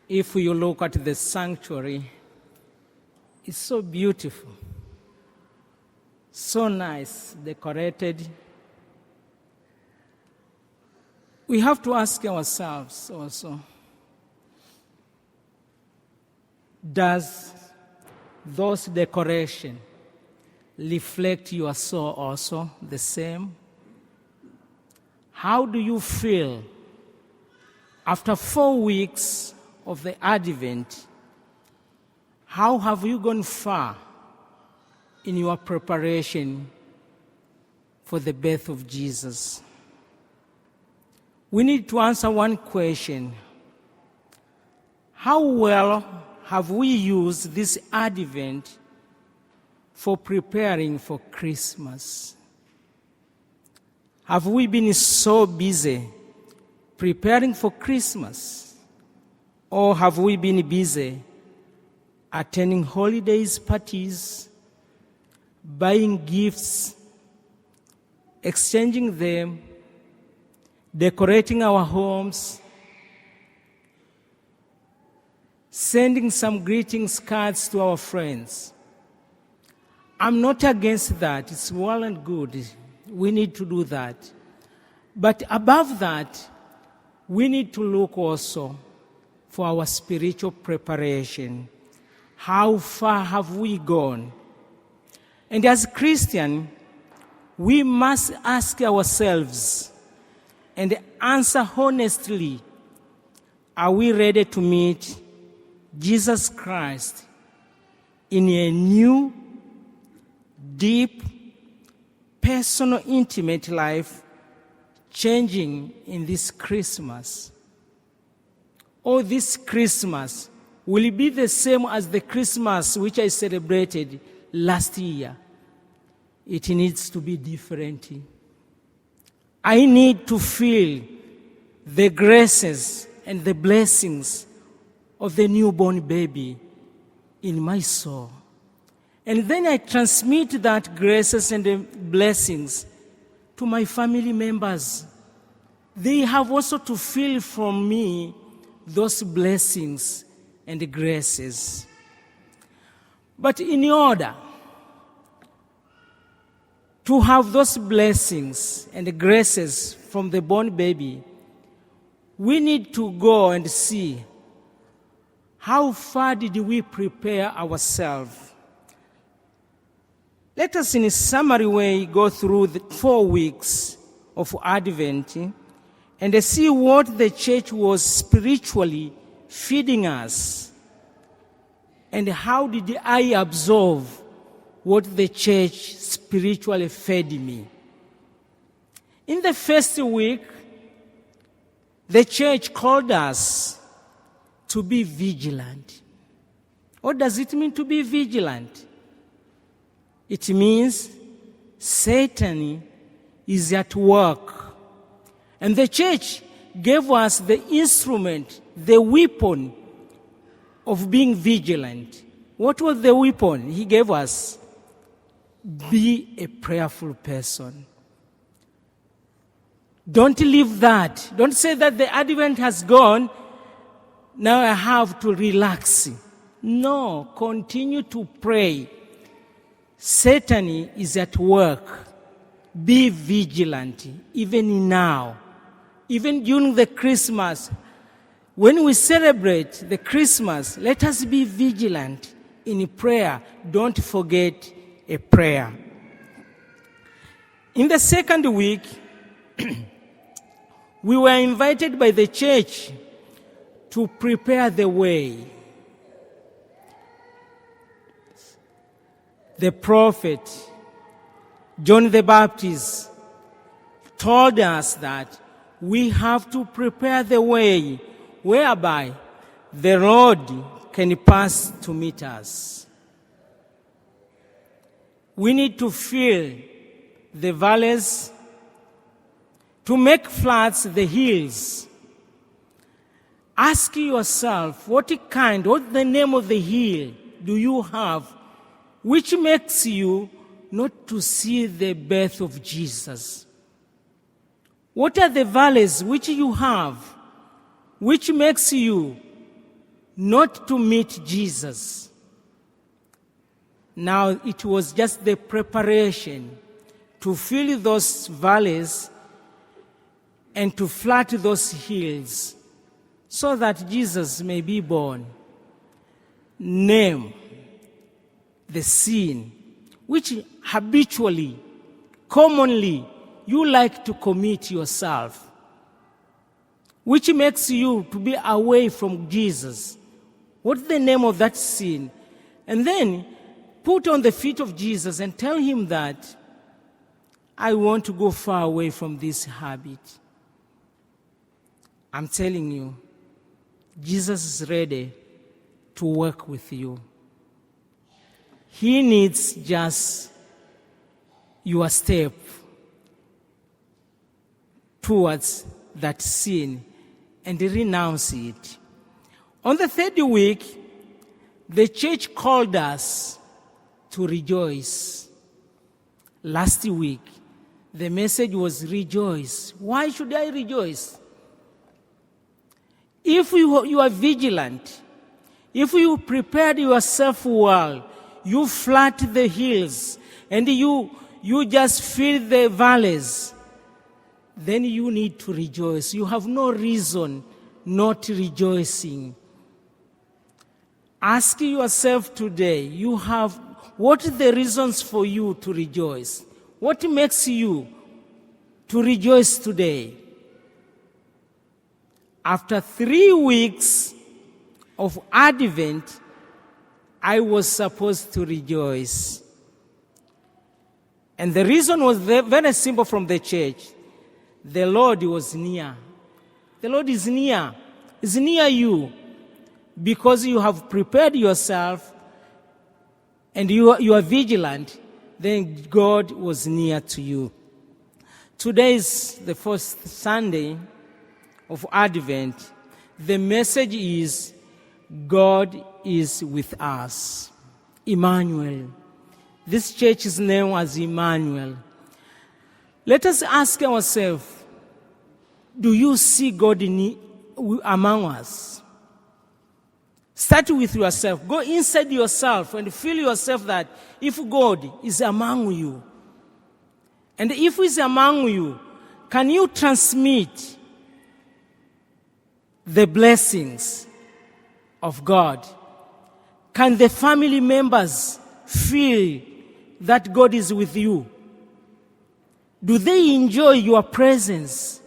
If you look at the sanctuary, it's so beautiful, so nice, decorated. We have to ask ourselves also, does those decorations reflect your soul also the same? How do you feel after 4 weeks of the Advent? How have you gone far in your preparation for the birth of Jesus? We need to answer one question. How well have we used this Advent for preparing for Christmas? Have we been so busy preparing for Christmas? Or have we been busy attending holidays, parties, buying gifts, exchanging them, decorating our homes, sending some greetings cards to our friends? I'm not against that. It's well and good. We need to do that. But above that, we need to look also for our spiritual preparation. How far have we gone? And as Christians, we must ask ourselves and answer honestly, are we ready to meet Jesus Christ in a new, deep, personal, intimate life, changing in this Christmas? Or this Christmas will it be the same as the Christmas which I celebrated last year? It needs to be different. I need to feel the graces and the blessings of the newborn baby in my soul. And then I transmit that graces and the blessings to my family members. They have also to feel from me those blessings and the graces. But in order to have those blessings and the graces from the born baby, we need to go and see how far did we prepare ourselves. Let us in a summary way go through the 4 weeks of Advent and see what the church was spiritually feeding us, and how did I absorb what the church spiritually fed me. In the first week, the church called us to be vigilant. What does it mean to be vigilant? It means Satan is at work. And the church gave us the instrument, the weapon of being vigilant. What was the weapon he gave us? Be a prayerful person. Don't leave that. Don't say that the Advent has gone, now I have to relax. No, continue to pray. Satan is at work. Be vigilant, even now. Even during the Christmas, when we celebrate the Christmas, let us be vigilant in prayer. Don't forget a prayer. In the second week, we were invited by the church to prepare the way. The prophet John the Baptist told us that we have to prepare the way whereby the road can pass to meet us. We need to fill the valleys, to make flats the hills. Ask yourself, what's the name of the hill do you have which makes you not to see the birth of Jesus? What are the valleys which you have which makes you not to meet Jesus. Now it was just the preparation to fill those valleys and to flat those hills so that Jesus may be born. Name the sin which habitually, commonly, you like to commit yourself, which makes you to be away from Jesus. What's the name of that sin? And then put on the feet of Jesus and tell him that I want to go far away from this habit. I'm telling you, Jesus is ready to work with you. He needs just your step towards that sin and renounce it. On the third week, the church called us to rejoice. Last week, the message was rejoice. Why should I rejoice? If you are vigilant, if you prepared yourself well, you flat the hills, and you just fill the valleys, then you need to rejoice. You have no reason not rejoicing. Ask yourself today, what are the reasons for you to rejoice? What makes you to rejoice today? After 3 weeks of Advent, I was supposed to rejoice. And the reason was very simple from the church. The Lord was near. The Lord is near. Is near you because you have prepared yourself and you are vigilant. Then God was near to you. Today is the first Sunday of Advent. The message is God is with us. Emmanuel. This church is named as Emmanuel. Let us ask ourselves, do you see God among us? Start with yourself. Go inside yourself and feel yourself that if God is among you, and if He is among you, can you transmit the blessings of God? Can the family members feel that God is with you? Do they enjoy your presence?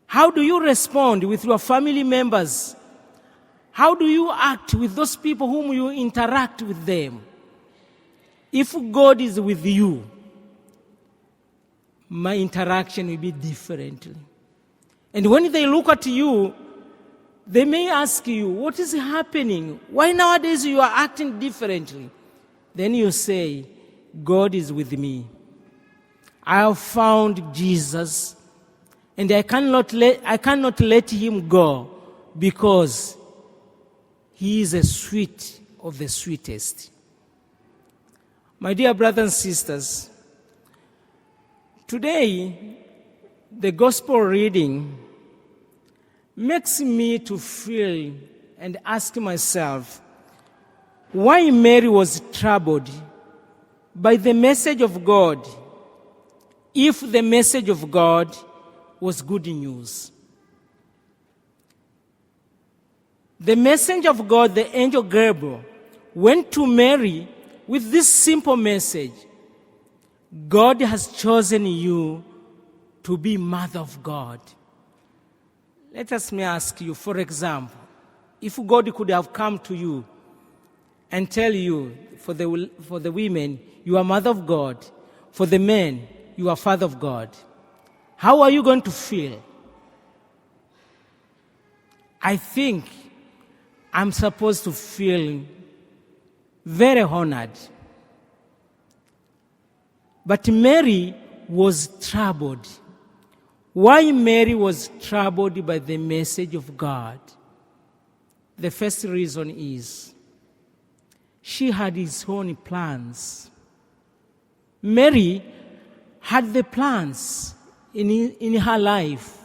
How do you respond with your family members? How do you act with those people whom you interact with them? If God is with you, my interaction will be differently. And when they look at you, they may ask you, what is happening? Why nowadays you are acting differently? Then you say, God is with me. I have found Jesus, and I cannot let him go because he is a sweet of the sweetest. My dear brothers and sisters, today the gospel reading makes me to feel and ask myself why Mary was troubled by the message of God if the message of God was good news. The messenger of God, the angel Gabriel, went to Mary with this simple message: God has chosen you to be mother of God. Let us ask you, for example, if God could have come to you and tell you, for the women, you are mother of God, for the men, you are father of God, how are you going to feel? I think I'm supposed to feel very honored. But Mary was troubled. Why Mary was troubled by the message of God? The first reason is she had his own plans. Mary had the plans in her life.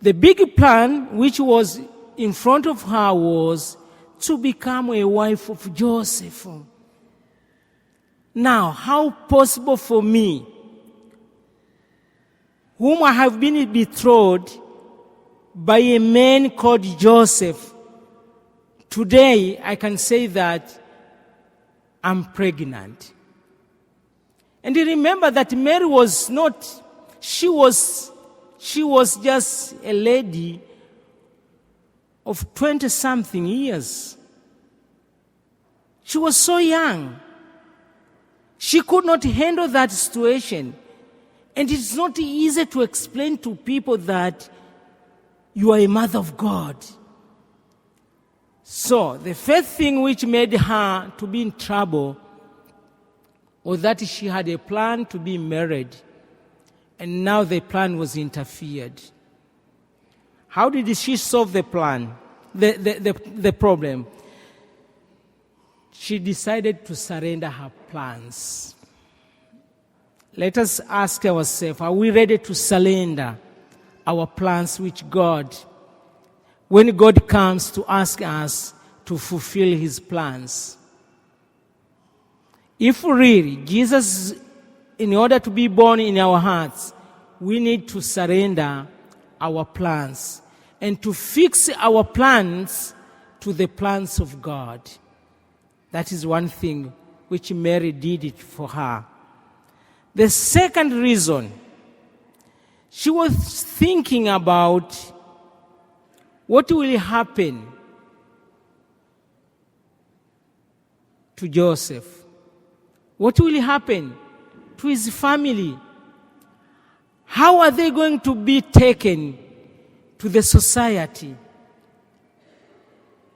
The big plan, which was in front of her was to become a wife of Joseph. Now, how possible for me, whom I have been betrothed by a man called Joseph, today I can say that I'm pregnant? And remember that Mary was not, she was just a lady of 20-something years. She was so young. She could not handle that situation. And it's not easy to explain to people that you are a mother of God. So, the first thing which made her to be in trouble was that she had a plan to be married, and now the plan was interfered. How did she solve the plan, the problem? She decided to surrender her plans. Let us ask ourselves, are we ready to surrender our plans which God, when God comes to ask us to fulfill his plans? If really Jesus, in order to be born in our hearts, we need to surrender our plans and to fix our plans to the plans of God. That is one thing which Mary did it for her. The second reason, she was thinking about what will happen to Joseph. What will happen to his family? How are they going to be taken to the society?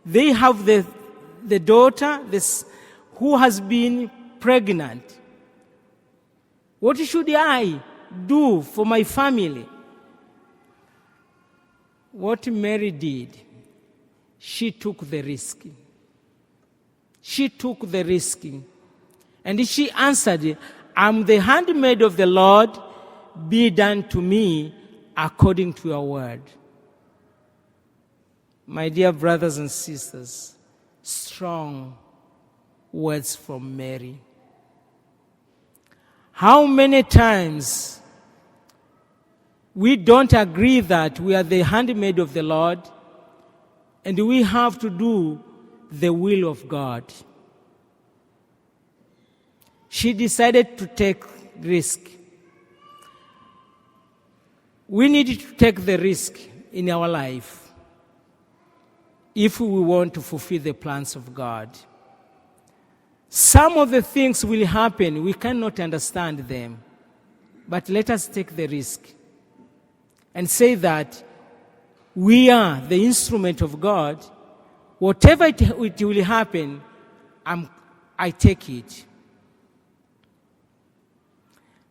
They have the daughter who has been pregnant. What should I do for my family? What Mary did, she took the risk. She took the risk. And she answered, I'm the handmaid of the Lord, be done to me according to your word. My dear brothers and sisters, strong words from Mary. How many times we don't agree that we are the handmaid of the Lord and we have to do the will of God? She decided to take risk. We need to take the risk in our life if we want to fulfill the plans of God. Some of the things will happen, we cannot understand them. But let us take the risk and say that we are the instrument of God. Whatever it will happen, I take it.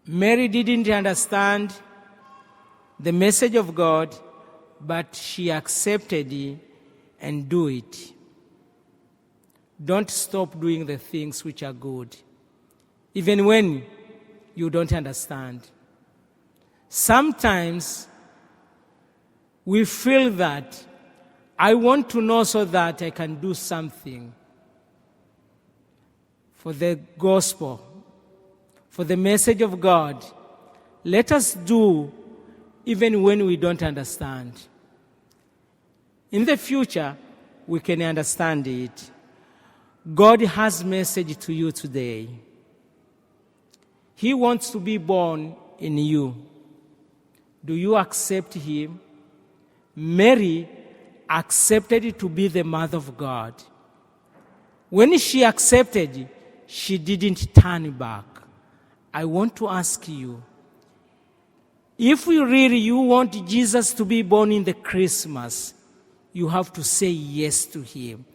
Mary didn't understand the message of God, but she accepted it and do it. Don't stop doing the things which are good, even when you don't understand. Sometimes we feel that I want to know so that I can do something for the gospel, for the message of God. Let us do even when we don't understand. In the future, we can understand it. God has a message to you today. He wants to be born in you. Do you accept him? Mary accepted to be the mother of God. When she accepted, she didn't turn back. I want to ask you, if you want Jesus to be born in the Christmas, you have to say yes to him.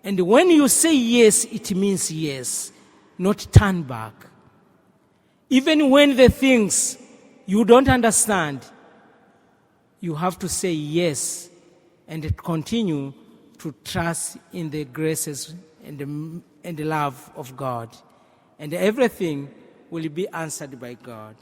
And when you say yes, it means yes, not turn back. Even when the things you don't understand, you have to say yes and continue to trust in the graces and the love of God. And everything will be answered by God.